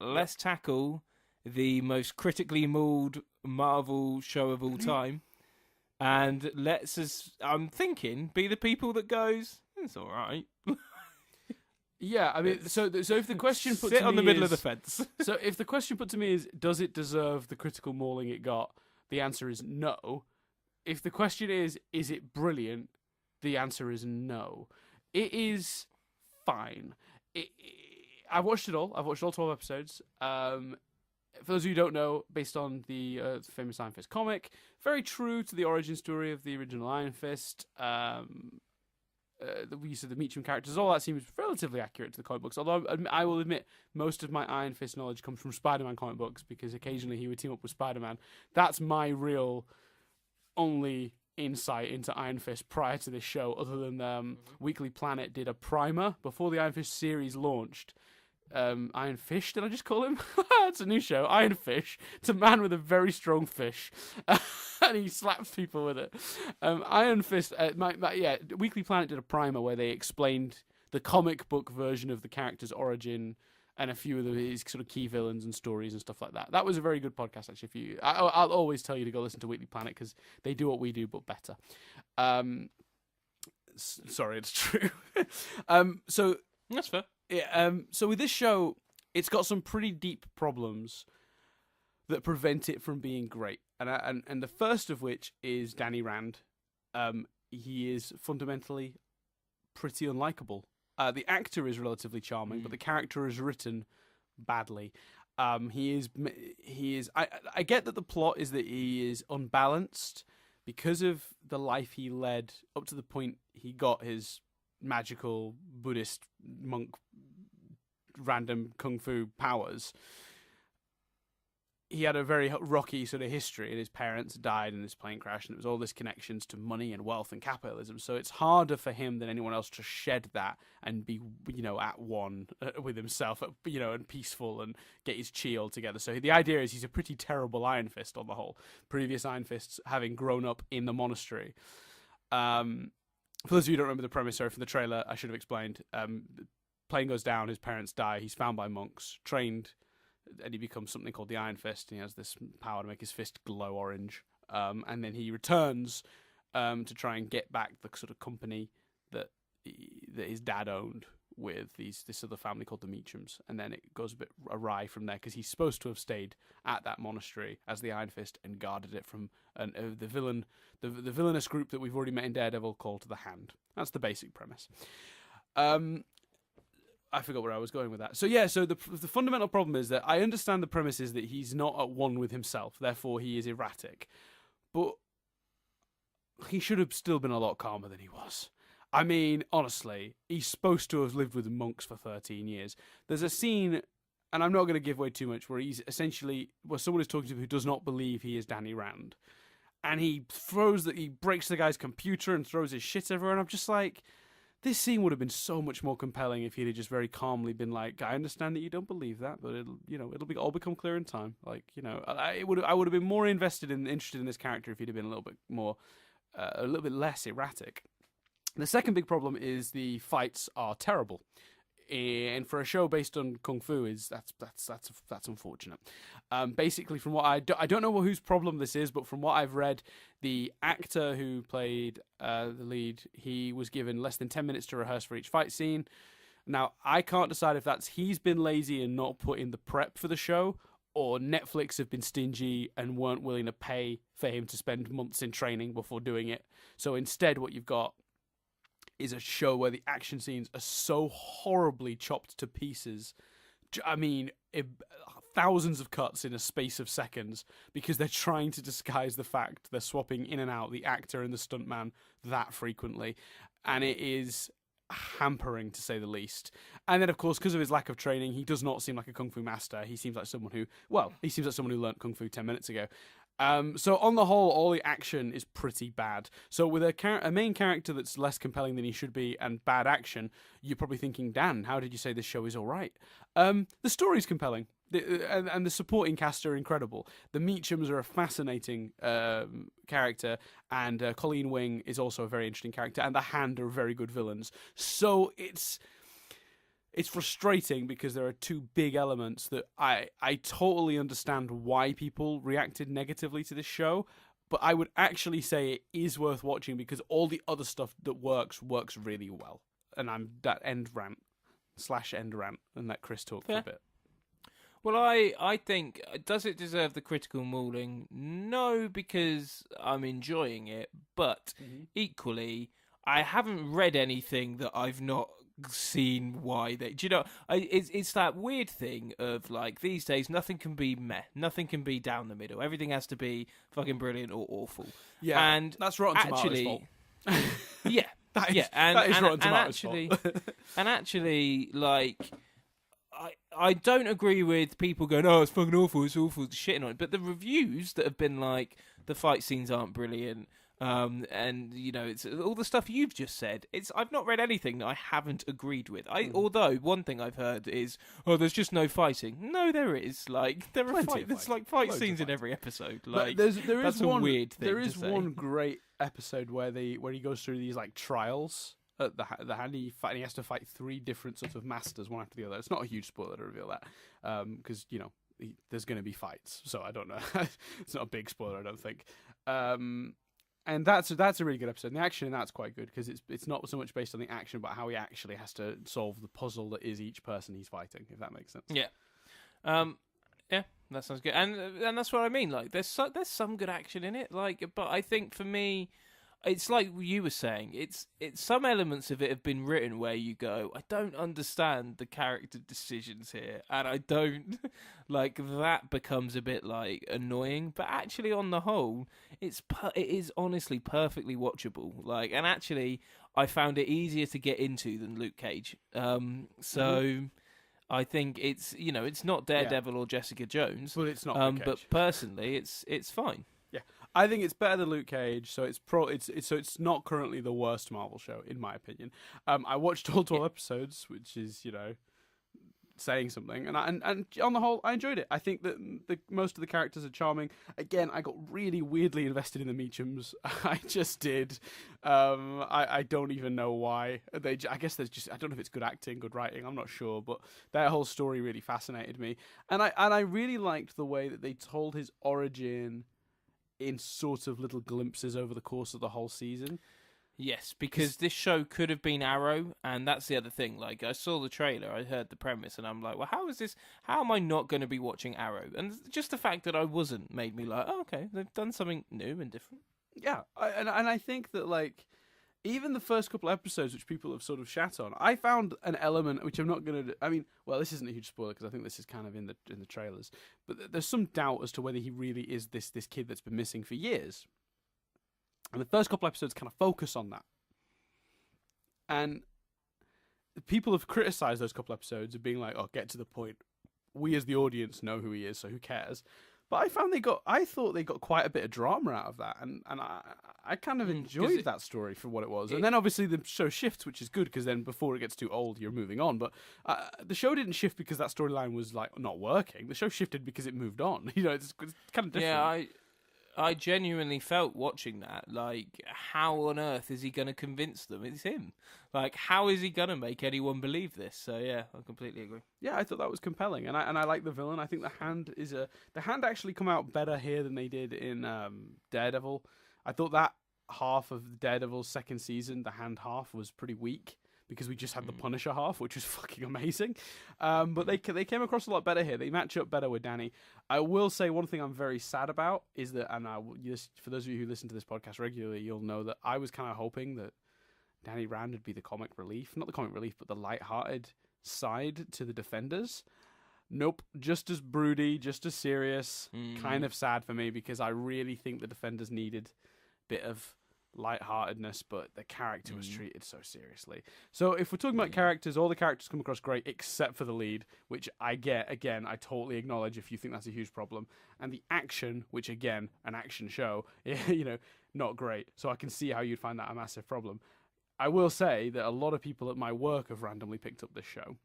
let's tackle the most critically mauled Marvel show of all time, and let's, as I'm thinking, be the people that goes, it's all right. Yeah, I mean, so if the question put sit to on me the middle is, of the fence. so if the question put to me is, does it deserve the critical mauling it got? The answer is no. If the question is it brilliant? The answer is no. It is fine. I watched it all. I've watched all 12 episodes. For those of you who don't know, based on the famous Iron Fist comic, very true to the origin story of the original Iron Fist. The use of the Meacham characters, all that seems relatively accurate to the comic books. Although I will admit, most of my Iron Fist knowledge comes from Spider-Man comic books, because occasionally he would team up with Spider-Man. That's my real only insight into Iron Fist prior to this show, other than Weekly Planet did a primer before the Iron Fist series launched. Iron Fish, did I just call him? It's a new show, Iron Fish. It's a man with a very strong fish, and he slaps people with it. Iron Fist, Weekly Planet did a primer where they explained the comic book version of the character's origin and a few of his sort of key villains and stories and stuff like that. That was a very good podcast, actually. I'll always tell you to go listen to Weekly Planet, because they do what we do, but better. Sorry, it's true. So That's fair. yeah, so with this show, it's got some pretty deep problems that prevent it from being great, and the first of which is Danny Rand. He is fundamentally pretty unlikable. The actor is relatively charming, but the character is written badly. He is. I get that the plot is that he is unbalanced because of the life he led up to the point he got his magical Buddhist monk random kung fu powers. He had a very rocky sort of history, and his parents died in this plane crash, and it was all this connections to money and wealth and capitalism. So it's harder for him than anyone else to shed that and be, at one with himself, and peaceful and get his chi all together. So the idea is he's a pretty terrible Iron Fist on the whole. Previous Iron Fists having grown up in the monastery. For those of you who don't remember the premise, sorry, from the trailer, I should have explained. The plane goes down, his parents die, he's found by monks, trained, and he becomes something called the Iron Fist, and he has this power to make his fist glow orange. And then he returns to try and get back the sort of company that his dad owned with this other family called the Meachams. And then it goes a bit awry from there, because he's supposed to have stayed at that monastery as the Iron Fist and guarded it from the villainous group that we've already met in Daredevil called the Hand. That's the basic premise. I forgot where I was going with that. So the fundamental problem is that I understand the premise is that he's not at one with himself, therefore he is erratic. But he should have still been a lot calmer than he was. I mean, honestly, he's supposed to have lived with monks for 13 years. There's a scene, and I'm not going to give away too much, where someone is talking to him who does not believe he is Danny Rand. And he breaks the guy's computer and throws his shit everywhere, and I'm just like, this scene would have been so much more compelling if he'd have just very calmly been like, I understand that you don't believe that, but it'll all become clear in time. Like, I would have been more interested in this character if he'd have been a little bit less erratic. The second big problem is the fights are terrible, and for a show based on kung fu, that's unfortunate. Basically, from what I don't know whose problem this is, but from what I've read, the actor who played the lead, he was given less than 10 minutes to rehearse for each fight scene. Now, I can't decide if that's he's been lazy and not put in the prep for the show, or Netflix have been stingy and weren't willing to pay for him to spend months in training before doing it. So instead, what you've got is a show where the action scenes are so horribly chopped to pieces. I mean, thousands of cuts in a space of seconds, because they're trying to disguise the fact they're swapping in and out the actor and the stuntman that frequently. And it is hampering, to say the least. And then, of course, because of his lack of training, he does not seem like a kung fu master. He seems like someone who learned kung fu 10 minutes ago. So on the whole, all the action is pretty bad. So with a main character that's less compelling than he should be and bad action, you're probably thinking, Dan, how did you say this show is all right? The story's compelling. And the supporting cast are incredible. The Meachams are a fascinating character, and Colleen Wing is also a very interesting character, and the Hand are very good villains. So it's it's frustrating because there are two big elements that I totally understand why people reacted negatively to this show, but I would actually say it is worth watching because all the other stuff that works really well. And I'm that end rant and let Chris talk for a bit. Well, I think, does it deserve the critical mauling? No, because I'm enjoying it, but equally, I haven't read anything that I've not seen why they... Do you know, it's that weird thing of, like, these days, nothing can be meh, nothing can be down the middle, everything has to be fucking brilliant or awful. Yeah, and that's Rotten Tomatoes' fault. Yeah. That is Rotten Tomatoes' fault. And actually, like... I don't agree with people going, oh, it's fucking awful, shitting on it. But the reviews that have been like, the fight scenes aren't brilliant, and, you know, it's all the stuff you've just said. I've not read anything that I haven't agreed with. Although, one thing I've heard is, oh, there's just no fighting. No, there is. Like, there's like fight scenes in every episode. Like, that's a weird thing. There is one great episode where he goes through these, like, trials. At the hand, he has to fight 3 different sorts of masters, one after the other. It's not a huge spoiler to reveal that, because you know there's going to be fights. So I don't know. It's not a big spoiler, I don't think. And that's a really good episode. And the action in that's quite good because it's not so much based on the action, but how he actually has to solve the puzzle that is each person he's fighting. If that makes sense. Yeah. Yeah, that sounds good. And that's what I mean. Like, there's some good action in it. Like, but I think for me, it's like you were saying. It's some elements of it have been written where you go, I don't understand the character decisions here, and I don't like that becomes a bit like annoying. But actually, on the whole, it is honestly perfectly watchable. Like, and actually, I found it easier to get into than Luke Cage. I think it's not Daredevil or Jessica Jones, but it's not. Luke Cage. But personally, it's fine. Yeah, I think it's better than Luke Cage, so it's not currently the worst Marvel show in my opinion. I watched all 12 episodes, which is saying something, and on the whole, I enjoyed it. I think that most of the characters are charming. Again, I got really weirdly invested in the Meachams. I just did. I don't even know why. I guess there's just, I don't know if it's good acting, good writing. I'm not sure, but their whole story really fascinated me, and I really liked the way that they told his origin in sort of little glimpses over the course of the whole season. Yes, because this show could have been Arrow, and that's the other thing. Like, I saw the trailer, I heard the premise, and I'm like, well, how am I not going to be watching Arrow? And just the fact that I wasn't made me like, oh, okay, they've done something new and different. Yeah, and I think that, like, even the first couple of episodes, which people have sort of shat on, I found an element which I'm not going to... I mean, well, this isn't a huge spoiler, because I think this is kind of in the trailers, but there's some doubt as to whether he really is this kid that's been missing for years. And the first couple episodes kind of focus on that. And people have criticised those couple episodes of being like, oh, get to the point. We as the audience know who he is, so who cares? But I thought they got quite a bit of drama out of that. And I kind of enjoyed that story for what it was. And then obviously the show shifts, which is good, because then before it gets too old, you're moving on. But the show didn't shift because that storyline was like not working. The show shifted because it moved on. It's kind of different. Yeah, I genuinely felt watching that, like, how on earth is he going to convince them it's him? Like, how is he going to make anyone believe this? So, yeah, I completely agree. Yeah, I thought that was compelling, and I like the villain. I think the Hand actually come out better here than they did in Daredevil. I thought that half of Daredevil's second season, the Hand half, was pretty weak, because we just had the Punisher half, which was fucking amazing. But they came across a lot better here. They match up better with Danny. I will say one thing I'm very sad about is that, and for those of you who listen to this podcast regularly, you'll know that I was kind of hoping that Danny Rand would be the comic relief. Not the comic relief, but the light-hearted side to the Defenders. Nope, just as broody, just as serious. Kind of sad for me, because I really think the Defenders needed a bit of lightheartedness, but the character was treated so seriously. So if we're talking about characters, all the characters come across great except for the lead, which I get. Again, I totally acknowledge if you think that's a huge problem. And the action, which again, an action show, not great. So I can see how you'd find that a massive problem. I will say that a lot of people at my work have randomly picked up this show,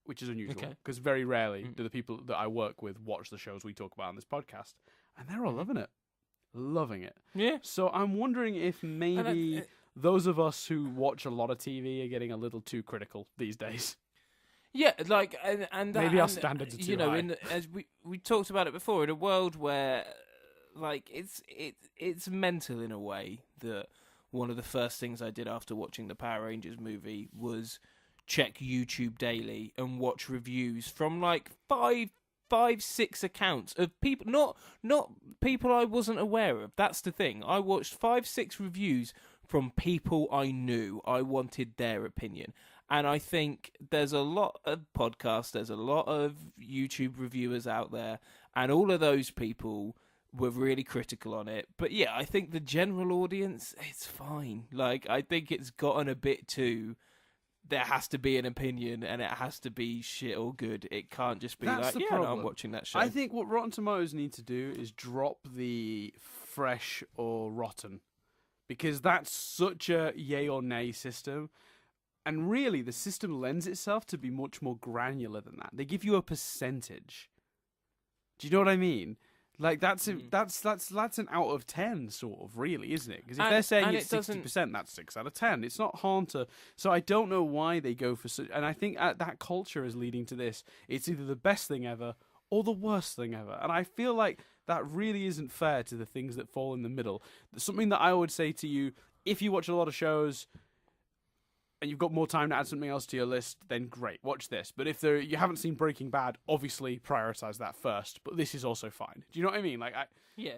which is unusual, because very rarely do the people that I work with watch the shows we talk about on this podcast, and they're all loving it. Loving it. Yeah. So I'm wondering if maybe those of us who watch a lot of TV are getting a little too critical these days. Yeah, like and that, Maybe our and, standards are too you know, high. as we talked about it before, in a world where like it's mental in a way that one of the first things I did after watching the Power Rangers movie was check YouTube daily and watch reviews from like five, six accounts of people, not people I wasn't aware of. That's the thing. I watched 5, 6 reviews from people I knew. I wanted their opinion. And I think there's a lot of podcasts, there's a lot of YouTube reviewers out there, and all of those people were really critical on it. But yeah, I think the general audience, it's fine. Like, I think it's gotten a bit too, there has to be an opinion and it has to be shit or good. It can't just be That's like, the yeah, no, problem. I'm watching that show. I think what Rotten Tomatoes need to do is drop the fresh or rotten, because that's such a yay or nay system. And really, the system lends itself to be much more granular than that. They give you a percentage. Do you know what I mean? Like that's an out of 10 sort of, really, isn't it? Because if they're saying it's 60%, that's 6 out of 10. It's not Haunter. So I don't know why they go for such. And I think that culture is leading to this. It's either the best thing ever or the worst thing ever. And I feel like that really isn't fair to the things that fall in the middle. Something that I would say to you, if you watch a lot of shows and you've got more time to add something else to your list, then great, watch this. But if you haven't seen Breaking Bad, obviously prioritize that first. But this is also fine. Do you know what I mean? Like, yeah.